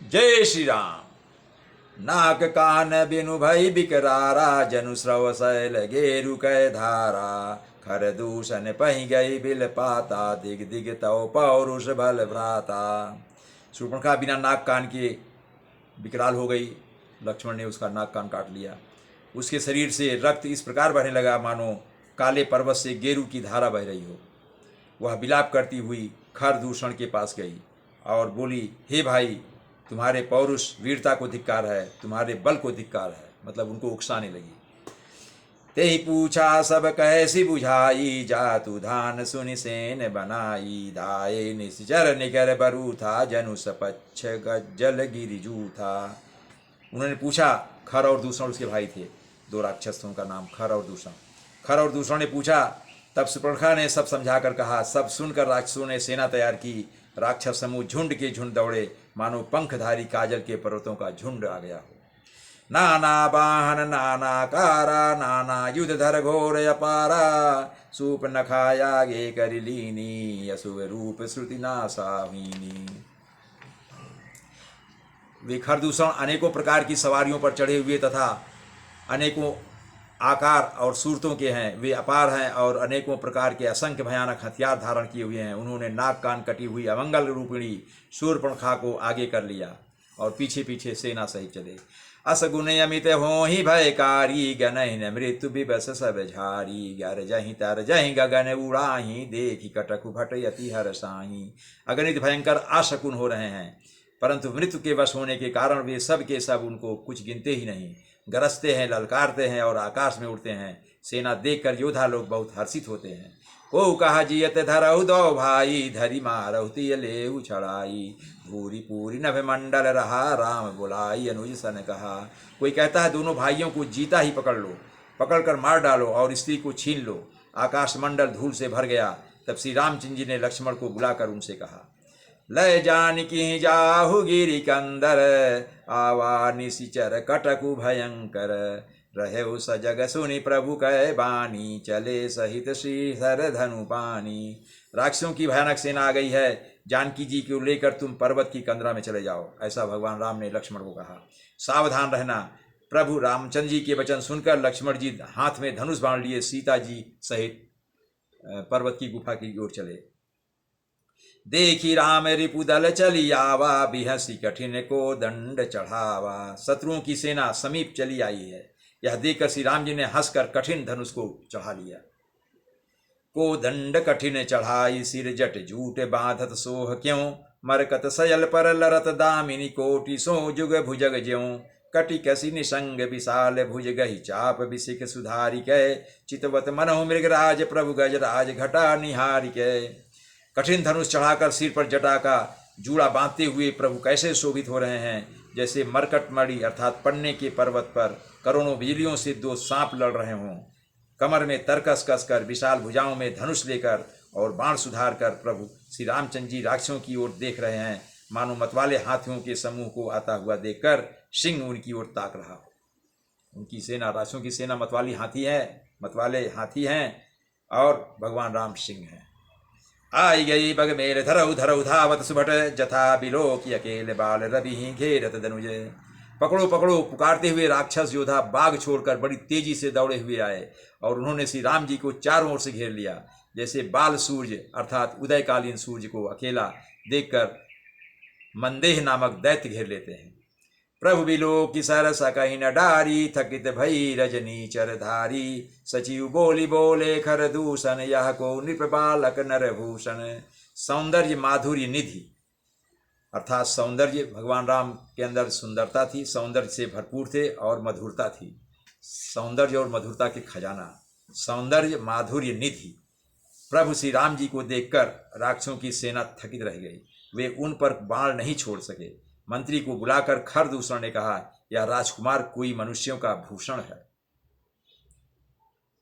जय श्री राम। नाक कान बिनु भई बिकरारा, जनु स्रव शैल गेरु कै धारा। खर दूषण पही गई बिल पाता, दिग दिग तव पौरुष बल भ्राता। शूर्पणखा बिना नाक कान के विकराल हो गई। लक्ष्मण ने उसका नाक कान काट लिया। उसके शरीर से रक्त इस प्रकार बहने लगा मानो काले पर्वत से गेरू की धारा बह रही हो। वह विलाप करती हुई खर दूषण के पास गई और बोली, हे भाई, तुम्हारे पौरुष वीरता को धिक्कार है, तुम्हारे बल को धिक्कार है। मतलब उनको उकसाने लगी। ते ही पूछा सब कैसी बुझाई, जातु धान सुनि सेन बनाई। दाए निश्चर निकर बरू था, जनु सपच्छ गज्जल गिरिजू था। उन्होंने पूछा, खर और दूषण उसके भाई थे, दो राक्षस थे, उनका नाम खर और दूषण। खर और दूषण ने पूछा, तब शूर्पणखा ने सब समझाकर कहा। सब सुनकर राक्षसों ने सेना तैयार की। राक्षस समूह झुंड के झुंड दौड़े, मानो पंखधारी काजल के पर्वतों का झुंड आ गया हो। नाना बाहन नाना कारा, नाना युद्ध धर घोर अपारा। सूप नखाया गे कर लीनी, असुव रूप श्रुति नासाहीनी। वे खरदूषण अनेकों प्रकार की सवारियों पर चढ़े हुए तथा अनेकों आकार और सूरतों के हैं। वे अपार हैं और अनेकों प्रकार के असंख्य भयानक हथियार धारण किए हुए हैं। उन्होंने नाक कान कटी हुई अमंगल रूपिणी शूर्पणखा को आगे कर लिया और पीछे पीछे सेना सहित चले। असगुण अमित हो ही भयकारी, गनहिन मृत्यु विवश सब झारी। गर जहि तर जहि गगन उड़ाही, देखी कटकु भट यति हर साही। अगणित भयंकर आशकुन हो रहे हैं, परंतु मृत्यु के वश होने के कारण वे सब के सब उनको कुछ गिनते ही नहीं। गरजते हैं, ललकारते हैं और आकाश में उड़ते हैं। सेना देखकर योद्धा लोग बहुत हर्षित होते हैं। को कहा जियत धरऊ दो भाई, धरी मारऊ तिय लेहु छड़ाई। भूरी पूरी नभ मंडल रहा, राम बुलाई अनुज सन कहा। कोई कहता है दोनों भाइयों को जीता ही पकड़ लो, पकड़कर मार डालो और स्त्री को छीन लो। आकाश मंडल धूल से भर गया। तब श्री रामचंद्र जी ने लक्ष्मण को बुलाकर उनसे कहा, लय जानकी जाहु गिरि कंदर, आवा निशिचर कटकु भयंकर। रहे सजग सुनि प्रभु कह बानी, चले सहित श्रीधर धनु पानी। राक्षसों की भयानक सेना आ गई है, जानकी जी को लेकर तुम पर्वत की कंदरा में चले जाओ, ऐसा भगवान राम ने लक्ष्मण को कहा। सावधान रहना। प्रभु रामचंद्र जी के वचन सुनकर लक्ष्मण जी हाथ में धनुष बांध लिए सीता जी सहित पर्वत की गुफा की ओर चले। देखी राम रिपुदल चली आवा, बिहसी कठिन को दंड चढ़ावा। शत्रुओं की सेना समीप चली आई है। यह देखकर श्री राम जी ने हंसकर कठिन धनुष को चढ़ा लिया। को दंड कठिन चढ़ाई, सिर जट झूठ बांधत सोह क्यों। मरकत सयल पर लरत दामिनी, कोटि सो जुग भुजग ज्यों। कटि कसी निसंग विशाल भुज, गही चाप बिसिक सुधारी कै। चितवत मनोह मृगराज, प्रभु गजराज घटा निहारी कै। कठिन धनुष चढ़ाकर सिर पर जटा का जूड़ा बांधते हुए प्रभु कैसे शोभित हो रहे हैं, जैसे मरकटमणि अर्थात पन्ने के पर्वत पर करोड़ों बिजलियों से दो सांप लड़ रहे हों। कमर में तरकस कसकर, विशाल भुजाओं में धनुष लेकर और बाण सुधार कर प्रभु श्री रामचंद्र जी राक्षसों की ओर देख रहे हैं, मानो मतवाले हाथियों के समूह को आता हुआ देखकर सिंह उनकी ओर ताक रहा। उनकी सेना, राक्षसों की सेना मतवाले हाथी हैं और भगवान राम सिंह हैं। आई गई बग मेल धरऊ धरऊ धावत सुभट, जथा बिलो की अकेले बाल रवि घेरत धनुज। पकड़ो पकड़ो पुकारते हुए राक्षस योद्धा बाघ छोड़कर बड़ी तेजी से दौड़े हुए आए और उन्होंने श्री राम जी को चारों ओर से घेर लिया, जैसे बाल सूर्य अर्थात उदयकालीन सूर्य को अकेला देखकर मंदेह नामक दैत्य घेर लेते हैं। प्रभु बिलो की सरस कही न डारी, थकित भई रजनी चरधारी। सचिव बोली बोले खर दूषण, यह को नृप बालक नरभूषण। सौंदर्य माधुर्य निधि अर्थात सौंदर्य, भगवान राम के अंदर सुंदरता थी, सौंदर्य से भरपूर थे और मधुरता थी। सौंदर्य और मधुरता के खजाना, सौंदर्य माधुर्य निधि। प्रभु श्री राम जी को देखकर राक्षसों की सेना थकित रह गई। वे उन पर बाण नहीं छोड़ सके। मंत्री को बुलाकर खरदूषण ने कहा, यह राजकुमार कोई मनुष्यों का भूषण है।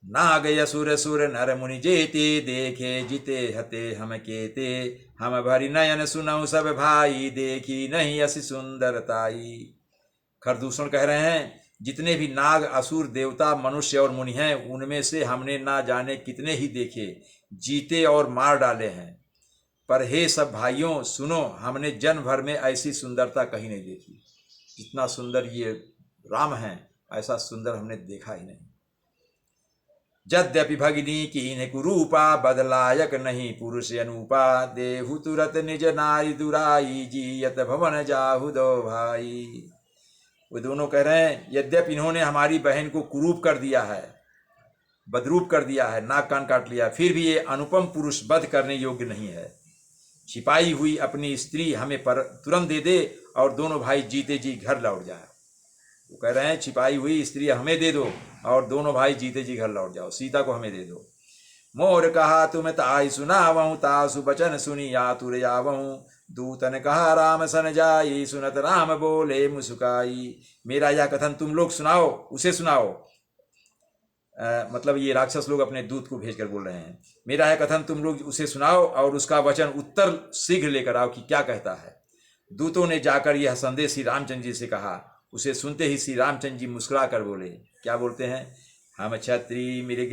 नाग असुर सुर नर मुनि जेते, देखे जिते हते हम केते। हम भरी नयन सुनऊ सब भाई, देखी नहीं असी सुंदरताई। खरदूषण कह रहे हैं, जितने भी नाग असुर देवता मनुष्य और मुनि हैं, उनमें से हमने ना जाने कितने ही देखे, जीते और मार डाले हैं। पर हे सब भाइयों सुनो, हमने जन्म भर में ऐसी सुंदरता कहीं नहीं देखी। जितना सुंदर ये राम हैं, ऐसा सुंदर हमने देखा ही नहीं। यद्यपि भगिनी कीन कुरूपा, बदलायक नहीं पुरुष अनुपा। देहु तुरत निज नारी दुराई, जीयत भवन जाहु दो भाई। वो दोनों कह रहे हैं, यद्यपि इन्होंने हमारी बहन को कुरूप कर दिया है, बदरूप कर दिया है, नाक कान काट लिया, फिर भी ये अनुपम पुरुष वध करने योग्य नहीं है। छिपाई हुई अपनी स्त्री हमें पर तुरंत दे दे और दोनों भाई जीते जी घर लौट जाए। वो कह रहे हैं छिपाई हुई स्त्री हमें दे दो और दोनों भाई जीते जी घर लौट जाओ, सीता को हमें दे दो। मोर कहा तुम ताई सुनावहूँ, तासु बचन सुनी आतुर जावहूँ। दूतन कहा राम सन जाई, सुनत राम बोले मुस्काई। मेरा यह कथन तुम लोग सुनाओ, उसे सुनाओ। मतलब ये राक्षस लोग अपने दूत को भेजकर बोल रहे हैं, मेरा यह कथन तुम लोग उसे सुनाओ और उसका वचन उत्तर शीघ्र लेकर आओ कि क्या कहता है। दूतों ने जाकर यह संदेश श्री रामचंद्र जी से कहा। उसे सुनते ही श्री रामचंद्र जी मुस्कुरा कर बोले, क्या बोलते हैं, हम छत्री मृग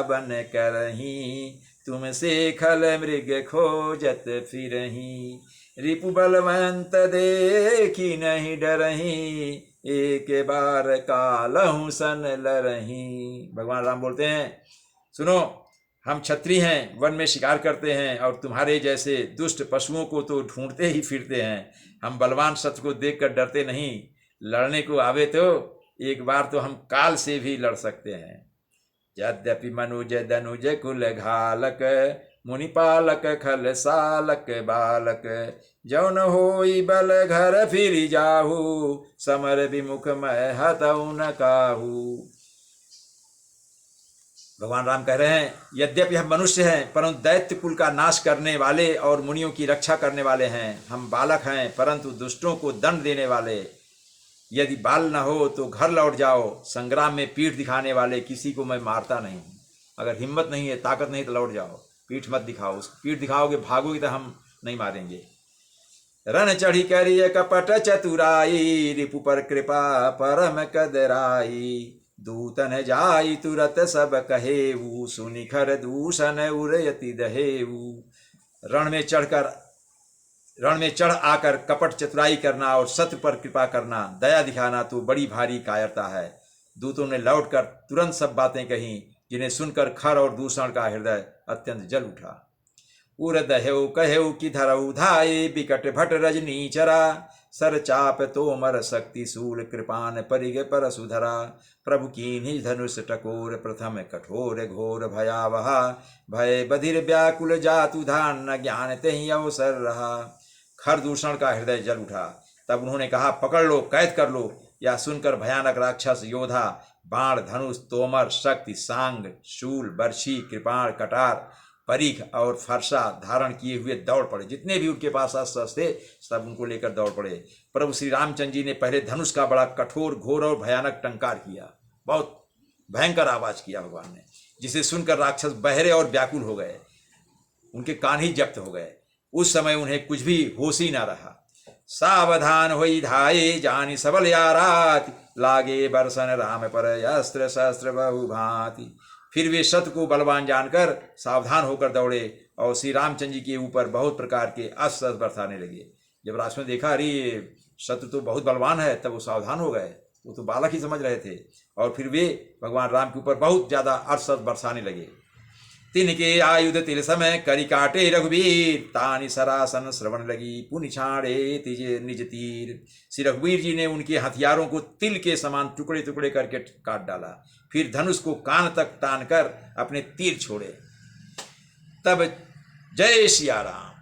बन करही, तुमसे खल मृग खोजत फिरही। रिपु बलवंत देखी नहीं डरही, एक बार कालहु सन लरही। भगवान राम बोलते हैं, सुनो, हम क्षत्रिय हैं, वन में शिकार करते हैं और तुम्हारे जैसे दुष्ट पशुओं को तो ढूंढते ही फिरते हैं। हम बलवान शत्रु को देखकर डरते नहीं, लड़ने को आवे तो एक बार तो हम काल से भी लड़ सकते हैं। यद्यपि मनुज दनुज कुल घालक, मुनिपालक खल सालक बालक। जौन होई बल घर फिर जाहू, समर विमुख मैं हतऊ न काहू। भगवान राम कह रहे हैं, यद्यपि हम मनुष्य हैं परंतु दैत्य कुल का नाश करने वाले और मुनियों की रक्षा करने वाले हैं। हम बालक हैं परंतु दुष्टों को दंड देने वाले। यदि बाल न हो तो घर लौट जाओ, संग्राम में पीठ दिखाने वाले किसी को मैं मारता नहीं हूँ। अगर हिम्मत नहीं है, ताकत नहीं तो लौट जाओ, पीठ मत दिखाओ। उस पीठ दिखाओगे, भागोगे तो हम नहीं मारेंगे। रण चढ़ी करिय कपट चतुराई, रिपु पर कृपा परम कदराई। दूतन जाई तुरत सब कहेऊ, सुनिखर दूषण उरयति दहेऊ। रण में चढ़ आकर कपट चतुराई करना और शत्रु पर कृपा करना, दया दिखाना तो बड़ी भारी कायरता है। दूतों ने लौटकर तुरंत सब बातें कही, जिन्हें सुनकर खर और दूषण का हृदय अत्यंत जल उठा। उर दहेऊ कहेऊ कि धरऊ धाये, बिकट भट रजनी चरा। सर चाप तोमर शक्ति सूल, कृपान परिग परसुधरा। प्रभु कीन्हि धनुष टकोर, प्रथम कठोर घोर भयावहा। भय बधिर व्याकुल जातु धान, न ज्ञान तेहि अवसर रहा। खर दूषण का हृदय जल उठा। तब उन्होंने कहा, पकड़ लो, कैद कर लो। यह सुनकर भयानक राक्षस योद्धा बाण धनुष तोमर शक्ति सांग शूल बर्छी कृपाण कटार परिख और फरसा धारण किए हुए दौड़ पड़े। जितने भी उनके पास अस्त्र थे सब उनको लेकर दौड़ पड़े। प्रभु श्री रामचंद्र जी ने पहले धनुष का बड़ा कठोर घोर और भयानक टंकार किया, बहुत भयंकर आवाज किया भगवान ने, जिसे सुनकर राक्षस बहरे और व्याकुल हो गए, उनके कान ही जब्त हो गए। उस समय उन्हें कुछ भी होश ही ना रहा। सावधान होई धाये, जानी सबल यारात। लागे बरसन राम पर अस्त्र शस्त्र बहु भांति। फिर वे शत्रु को बलवान जानकर सावधान होकर दौड़े और श्री रामचंद्र जी के ऊपर बहुत प्रकार के अस्त्र बरसाने लगे। जब राष्ट्र ने देखा, अरे शत्रु तो बहुत बलवान है, तब वो सावधान हो गए। वो तो बालक ही समझ रहे थे। और फिर वे भगवान राम के ऊपर बहुत ज्यादा अस्त्र बरसाने लगे। तिनके आयुध तिल समय करी काटे रघुवीर। तानि सरासन श्रवण लगी, पुनि छाड़े तिजे निज तीर। श्री रघुवीर जी ने उनके हथियारों को तिल के समान टुकड़े टुकड़े करके काट डाला। फिर धनुष को कान तक तान कर अपने तीर छोड़े। तब जय सिया राम।